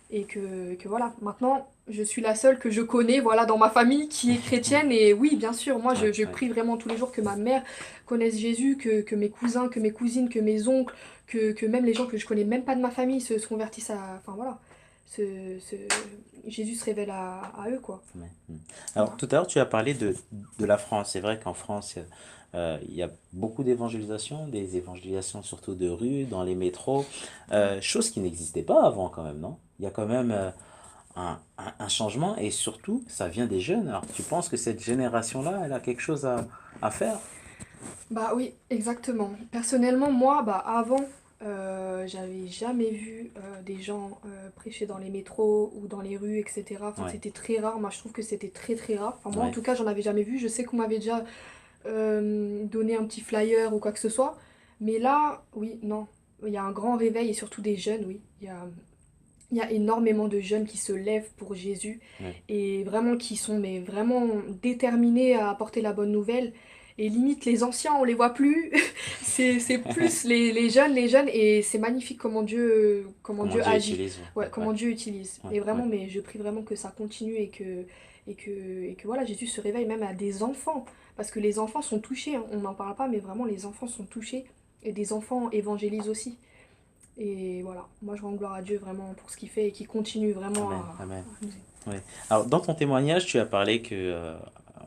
[SPEAKER 2] et que voilà, maintenant je suis la seule que je connais voilà, dans ma famille qui est chrétienne et oui, bien sûr, moi
[SPEAKER 1] Ouais,
[SPEAKER 2] je
[SPEAKER 1] ouais.
[SPEAKER 2] prie vraiment tous les jours que ma mère connaisse Jésus, que mes cousins, que mes cousines, que mes oncles, que même les gens que je connais même pas de ma famille se convertissent à... Enfin voilà, ce- Jésus se révèle à eux, quoi.
[SPEAKER 1] Ouais. Alors,
[SPEAKER 2] Voilà.
[SPEAKER 1] tout à l'heure, tu as parlé de la France. C'est vrai qu'en France, il y a beaucoup d'évangélisation, des évangélisations surtout de rue, dans les métros, chose qui n'existait pas avant quand même, non? Il y a quand même un changement et surtout, ça vient des jeunes. Alors, tu penses que cette génération-là, elle a quelque chose à faire?
[SPEAKER 2] Bah oui, exactement. Personnellement, moi, bah avant, j'avais jamais vu des gens prêcher dans les métros ou dans les rues, etc. Enfin,
[SPEAKER 1] Ouais,
[SPEAKER 2] c'était très rare. Moi, je trouve que c'était très très rare. Enfin, moi, en
[SPEAKER 1] ouais,
[SPEAKER 2] tout cas, j'en avais jamais vu. Je sais qu'on m'avait déjà donné un petit flyer ou quoi que ce soit. Mais là, oui, non. Il y a un grand réveil et surtout des jeunes, oui. Il y a énormément de jeunes qui se lèvent pour Jésus
[SPEAKER 1] ouais.
[SPEAKER 2] et vraiment qui sont mais vraiment déterminés à apporter la bonne nouvelle. Et limite les anciens, on les voit plus. C'est plus les jeunes et c'est magnifique comment
[SPEAKER 1] Comment
[SPEAKER 2] Dieu
[SPEAKER 1] Dieu
[SPEAKER 2] agit.
[SPEAKER 1] utilise, ouais,
[SPEAKER 2] Ouais,
[SPEAKER 1] ouais, ouais,
[SPEAKER 2] comment Dieu utilise.
[SPEAKER 1] ouais,
[SPEAKER 2] Et
[SPEAKER 1] ouais.
[SPEAKER 2] vraiment, mais je prie vraiment que ça continue et que voilà, Jésus se réveille même à des enfants. Parce que les enfants sont touchés, hein. On n'en parle pas, mais vraiment les enfants sont touchés. Et des enfants évangélisent aussi. Et voilà, moi je rends gloire à Dieu vraiment pour ce qu'il fait et qu'il continue vraiment
[SPEAKER 1] Amen,
[SPEAKER 2] à
[SPEAKER 1] amen.
[SPEAKER 2] nous.
[SPEAKER 1] Ouais. Alors, dans ton témoignage, tu as parlé que,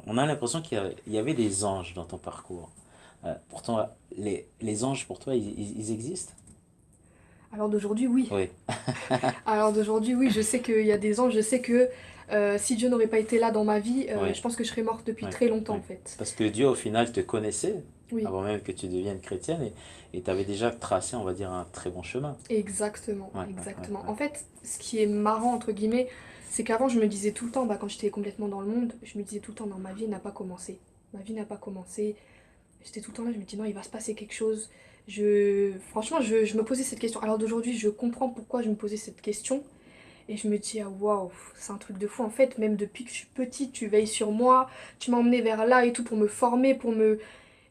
[SPEAKER 1] on a l'impression il y avait des anges dans ton parcours. Pourtant, les anges, pour toi, ils existent?
[SPEAKER 2] Alors d'aujourd'hui, oui.
[SPEAKER 1] Oui,
[SPEAKER 2] Alors d'aujourd'hui, oui, je sais qu'il y a des anges, je sais que si Dieu n'aurait pas été là dans ma vie,
[SPEAKER 1] oui,
[SPEAKER 2] je pense que je serais morte depuis
[SPEAKER 1] oui,
[SPEAKER 2] très longtemps
[SPEAKER 1] oui.
[SPEAKER 2] en fait.
[SPEAKER 1] Parce que Dieu, au final, te connaissait
[SPEAKER 2] Oui,
[SPEAKER 1] avant même que tu deviennes chrétienne et t'avais déjà tracé, on va dire, un très bon chemin.
[SPEAKER 2] exactement,
[SPEAKER 1] Ouais, ouais, ouais,
[SPEAKER 2] exactement.
[SPEAKER 1] ouais.
[SPEAKER 2] En fait, ce qui est marrant, entre guillemets, c'est qu'avant je me disais tout le temps, bah, quand j'étais complètement dans le monde, je me disais tout le temps, non, ma vie n'a pas commencé. Ma vie n'a pas commencé. J'étais tout le temps là, je me dis, non, il va se passer quelque chose. Franchement, je me posais cette question. Alors d'aujourd'hui, je comprends pourquoi je me posais cette question. Et je me dis, ah waouh, c'est un truc de fou. En fait, même depuis que je suis petite, tu veilles sur moi, tu m'as emmené vers là et tout pour me former, pour me.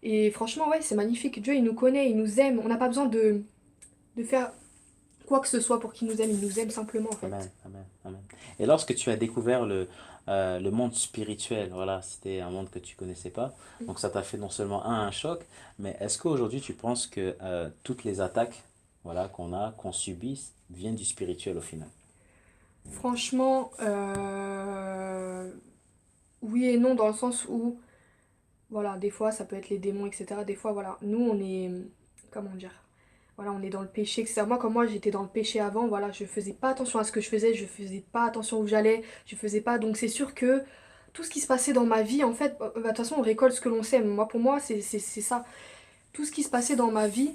[SPEAKER 2] Et franchement, ouais, c'est magnifique. Dieu, il nous connaît, il nous aime. On n'a pas besoin de faire quoi que ce soit pour qu'il nous aime. Il nous aime simplement, en
[SPEAKER 1] Amen,
[SPEAKER 2] fait.
[SPEAKER 1] amen, amen. Et lorsque tu as découvert le monde spirituel, voilà, c'était un monde que tu connaissais pas, donc ça t'a fait non seulement un choc, mais est-ce qu'aujourd'hui tu penses que toutes les attaques, voilà, qu'on subit, viennent du spirituel au final?
[SPEAKER 2] Franchement, oui et non, dans le sens où, voilà, des fois, ça peut être les démons, etc. Des fois, voilà, nous, on est. Comment dire? Voilà, on est dans le péché, etc. Moi, comme moi, j'étais dans le péché avant, voilà, je faisais pas attention à ce que je faisais, je faisais pas attention où j'allais, je faisais pas. Donc, c'est sûr que tout ce qui se passait dans ma vie, en fait, de toute façon, on récolte ce que l'on sème. Moi, pour moi, c'est ça. Tout ce qui se passait dans ma vie,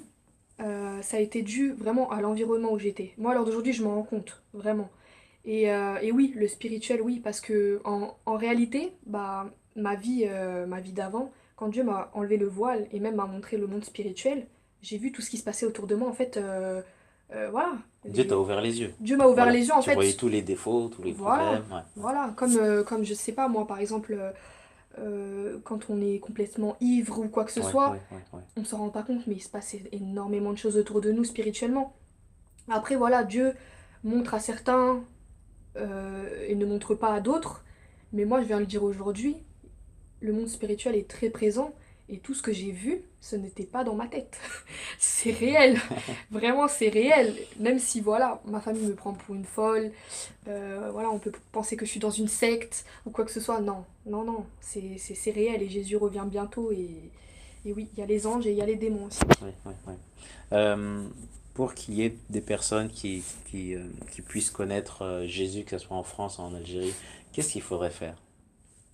[SPEAKER 2] ça a été dû vraiment à l'environnement où j'étais. Moi, à l'heure d'aujourd'hui, je m'en rends compte, vraiment. Et oui, le spirituel, oui, parce que en réalité, bah, ma vie d'avant, quand Dieu m'a enlevé le voile et même m'a montré le monde spirituel, j'ai vu tout ce qui se passait autour de moi. En fait, voilà.
[SPEAKER 1] Dieu t'a ouvert les yeux.
[SPEAKER 2] Dieu m'a ouvert
[SPEAKER 1] Voilà,
[SPEAKER 2] les yeux, en
[SPEAKER 1] tu voyais
[SPEAKER 2] fait.
[SPEAKER 1] tous les défauts, tous les
[SPEAKER 2] Voilà.
[SPEAKER 1] problèmes. Ouais, ouais,
[SPEAKER 2] Voilà. Comme je sais pas, moi, par exemple, quand on est complètement ivre ou quoi que ce
[SPEAKER 1] ouais,
[SPEAKER 2] soit,
[SPEAKER 1] ouais, ouais, ouais.
[SPEAKER 2] on s'en rend pas compte, mais il se passe énormément de choses autour de nous spirituellement. Après, voilà, Dieu montre à certains et ne montre pas à d'autres. Mais moi, je viens le dire aujourd'hui, le monde spirituel est très présent et tout ce que j'ai vu, ce n'était pas dans ma tête. C'est réel, vraiment c'est réel. Même si voilà, ma famille me prend pour une folle, voilà, on peut penser que je suis dans une secte ou quoi que ce soit. Non, non, non, c'est réel et Jésus revient bientôt et oui, il y a les anges et il y a les démons aussi.
[SPEAKER 1] Ouais, ouais, ouais. Euh, pour qu'il y ait des personnes qui puissent connaître Jésus, que ce soit en France ou en Algérie, qu'est-ce qu'il faudrait faire?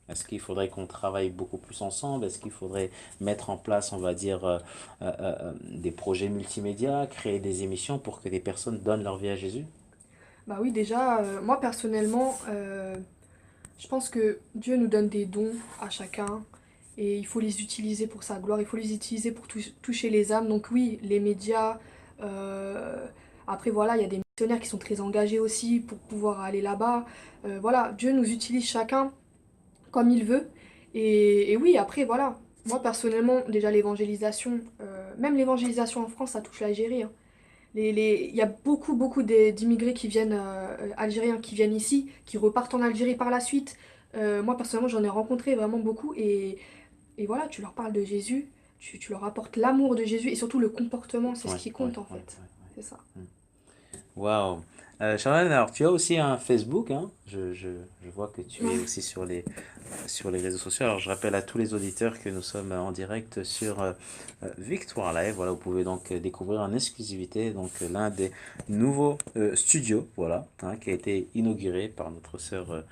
[SPEAKER 1] Est-ce qu'il faudrait qu'on travaille beaucoup plus ensemble? Est-ce qu'il faudrait mettre en place, on va dire, des projets multimédia, créer des émissions pour que des personnes donnent leur vie à Jésus?
[SPEAKER 2] Bah oui, déjà, moi personnellement, je pense que Dieu nous donne des dons à chacun et il faut les utiliser pour sa gloire, il faut les utiliser pour toucher les âmes. Donc oui, les médias, euh, après voilà, il y a des missionnaires qui sont très engagés aussi pour pouvoir aller là-bas. Voilà, Dieu nous utilise chacun comme il veut. Et oui, après voilà, moi personnellement, déjà l'évangélisation, même l'évangélisation en France, ça touche l'Algérie, hein. Il y a beaucoup d'immigrés qui viennent, algériens qui viennent ici, qui repartent en Algérie par la suite. Moi, personnellement, j'en ai rencontré vraiment beaucoup. Et voilà, tu leur parles de Jésus, tu leur apportes l'amour de Jésus et surtout le comportement, c'est ce
[SPEAKER 1] Ouais,
[SPEAKER 2] qui
[SPEAKER 1] ouais,
[SPEAKER 2] compte en
[SPEAKER 1] ouais,
[SPEAKER 2] fait.
[SPEAKER 1] ouais.
[SPEAKER 2] C'est ça.
[SPEAKER 1] Waouh! Charlène, alors tu as aussi un Facebook, hein? Je vois que tu es
[SPEAKER 2] Ouais.
[SPEAKER 1] aussi sur les réseaux sociaux. Alors je rappelle à tous les auditeurs que nous sommes en direct sur Victoire Live. Voilà, vous pouvez donc découvrir en exclusivité donc l'un des nouveaux studios, voilà, hein, qui a été inauguré par notre sœur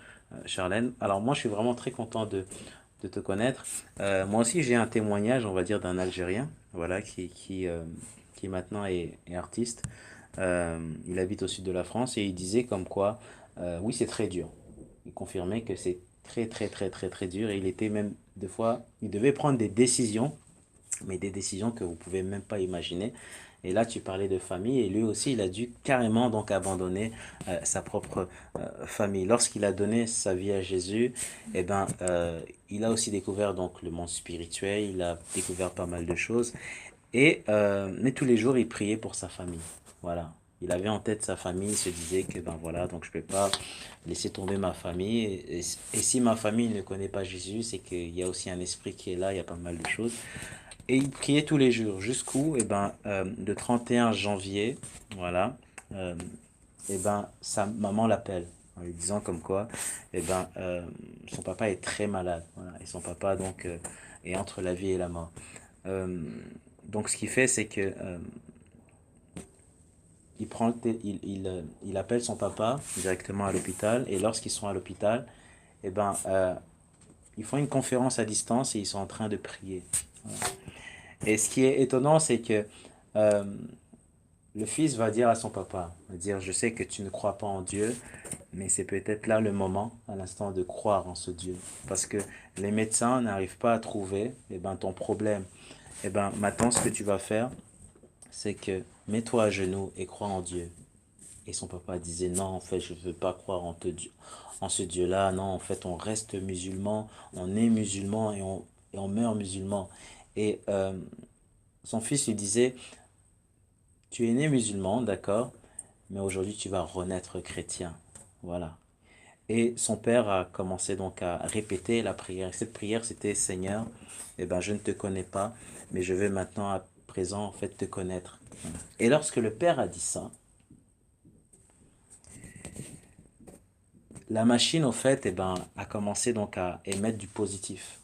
[SPEAKER 1] Charlène. Alors moi, je suis vraiment très content de te connaître. Moi aussi, j'ai un témoignage, on va dire, d'un Algérien, voilà, qui maintenant est artiste. Il habite au sud de la France et il disait comme quoi, oui, c'est très dur. Il confirmait que c'est très, très, très, très, très dur et il était même, des fois, il devait prendre des décisions, mais des décisions que vous pouvez même pas imaginer. Et là, tu parlais de famille et lui aussi, il a dû carrément donc abandonner sa propre famille. Lorsqu'il a donné sa vie à Jésus, eh ben, il a aussi découvert donc le monde spirituel, il a découvert pas mal de choses. Mais tous les jours, il priait pour sa famille. Voilà. Il avait en tête sa famille, il se disait que ben voilà, donc je ne peux pas laisser tomber ma famille. Et si ma famille ne connaît pas Jésus, c'est qu'il y a aussi un esprit qui est là, il y a pas mal de choses. Et il priait tous les jours, jusqu'où, eh ben, le 31 janvier, voilà, euh, eh ben, sa maman l'appelle en lui disant comme quoi, eh ben, son papa est très malade. Voilà, et son papa, donc, est entre la vie et la mort. Euh, donc, ce qu'il fait, c'est que il prend il appelle son papa directement à l'hôpital. Et lorsqu'ils sont à l'hôpital, eh ben, ils font une conférence à distance et ils sont en train de prier. Voilà. Et ce qui est étonnant, c'est que euh, le fils va dire à son papa, va dire, je sais que tu ne crois pas en Dieu, mais c'est peut-être là le moment, à l'instant, de croire en ce Dieu. Parce que les médecins n'arrivent pas à trouver eh ben, ton problème. Eh ben, maintenant, ce que tu vas faire, c'est que mets-toi à genoux et crois en Dieu. Et son papa disait, non, en fait, je ne veux pas croire en ce Dieu-là. Non, en fait, on reste musulman, on est musulman et on meurt musulman. Et son fils lui disait, tu es né musulman, d'accord, mais aujourd'hui, tu vas renaître chrétien. Voilà. Et son père a commencé donc à répéter la prière. Cette prière, c'était, Seigneur, eh ben, je ne te connais pas, mais je vais maintenant à présent, en fait, te connaître. Voilà. Et lorsque le père a dit ça, la machine, au fait, eh ben, a commencé donc à émettre du positif.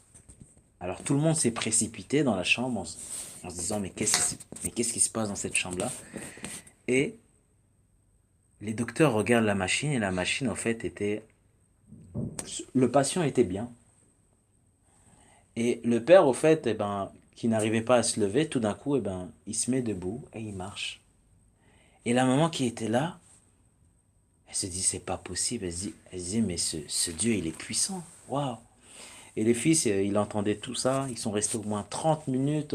[SPEAKER 1] Alors tout le monde s'est précipité dans la chambre en se disant mais qu'est-ce qui se passe dans cette chambre-là? Et les docteurs regardent la machine et la machine, au fait, était... Le patient était bien. Et le père, au fait, eh ben, qui n'arrivait pas à se lever, tout d'un coup, eh ben, il se met debout et il marche. Et la maman qui était là, elle se dit, c'est pas possible. Elle se dit mais ce Dieu, il est puissant. Waouh! Et les fils, il entendait tout ça. Ils sont restés au moins 30 minutes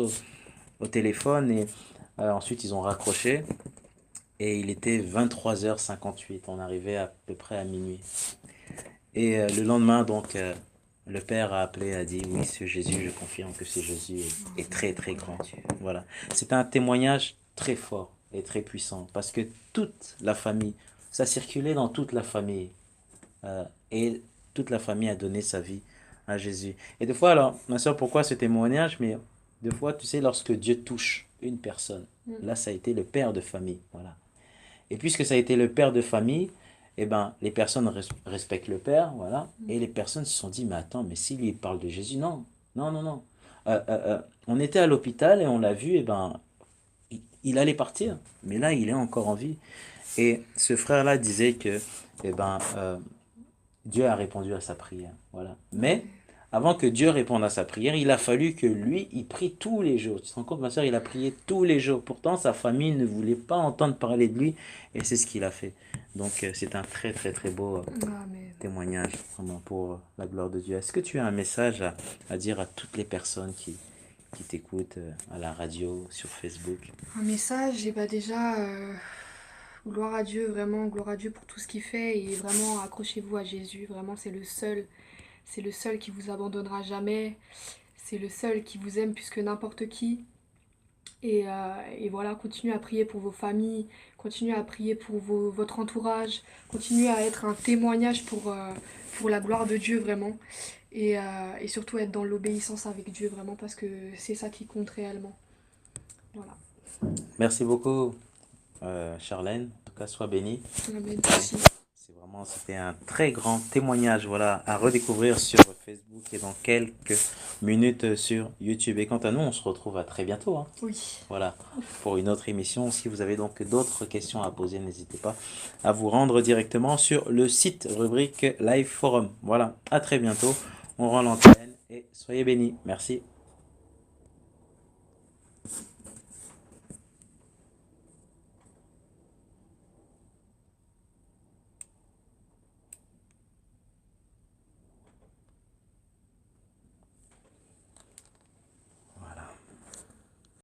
[SPEAKER 1] au téléphone et ensuite ils ont raccroché. Et il était 23h58. On arrivait à peu près à minuit. Et le lendemain, donc, le père a appelé, a dit, oui, c'est Jésus, je confirme que c'est Jésus est très, très grand. Voilà. C'est un témoignage très fort et très puissant parce que toute la famille, ça circulait dans toute la famille. Et toute la famille a donné sa vie à Jésus. Et des fois, alors, ma soeur, pourquoi ce témoignage? Mais des fois, tu sais, lorsque Dieu touche une personne,
[SPEAKER 2] Mm.
[SPEAKER 1] là, ça a été le père de famille. Voilà. Et puisque ça a été le père de famille, eh ben, les personnes respectent le père, voilà.
[SPEAKER 2] Mm.
[SPEAKER 1] Et les personnes se sont dit, mais attends, mais s'il lui parle de Jésus, non, non, non, non. On était à l'hôpital et on l'a vu, eh ben, il allait partir, mais là, il est encore en vie. Et ce frère-là disait que, eh ben, Dieu a répondu à sa prière. Voilà. Mais
[SPEAKER 2] Ouais.
[SPEAKER 1] avant que Dieu réponde à sa prière, il a fallu que lui, il prie tous les jours. Tu te rends compte, ma soeur, il a prié tous les jours. Pourtant, sa famille ne voulait pas entendre parler de lui et c'est ce qu'il a fait. Donc, c'est un très, très, très beau
[SPEAKER 2] Amen.
[SPEAKER 1] témoignage, vraiment, pour la gloire de Dieu. Est-ce que tu as un message à dire à toutes les personnes qui t'écoutent à la radio, sur Facebook?
[SPEAKER 2] Un message, et bah déjà, gloire à Dieu, vraiment, gloire à Dieu pour tout ce qu'il fait et vraiment accrochez-vous à Jésus, vraiment c'est le seul qui vous abandonnera jamais, c'est le seul qui vous aime plus que n'importe qui. Et voilà, continuez à prier pour vos familles, continuez à prier pour votre entourage, continuez à être un témoignage pour la gloire de Dieu vraiment. Et surtout être dans l'obéissance avec Dieu vraiment parce que c'est ça qui compte réellement. Voilà.
[SPEAKER 1] Merci beaucoup. Charlène. En tout cas, sois bénie.
[SPEAKER 2] Amen.
[SPEAKER 1] Ouais.
[SPEAKER 2] Merci.
[SPEAKER 1] C'était un très grand témoignage, voilà, à redécouvrir sur Facebook et dans quelques minutes sur YouTube. Et quant à nous, on se retrouve à très bientôt, hein.
[SPEAKER 2] Oui.
[SPEAKER 1] Voilà, pour une autre émission. Si vous avez donc d'autres questions à poser, n'hésitez pas à vous rendre directement sur le site rubrique Live Forum. Voilà, à très bientôt. On rend l'antenne et soyez bénis. Merci.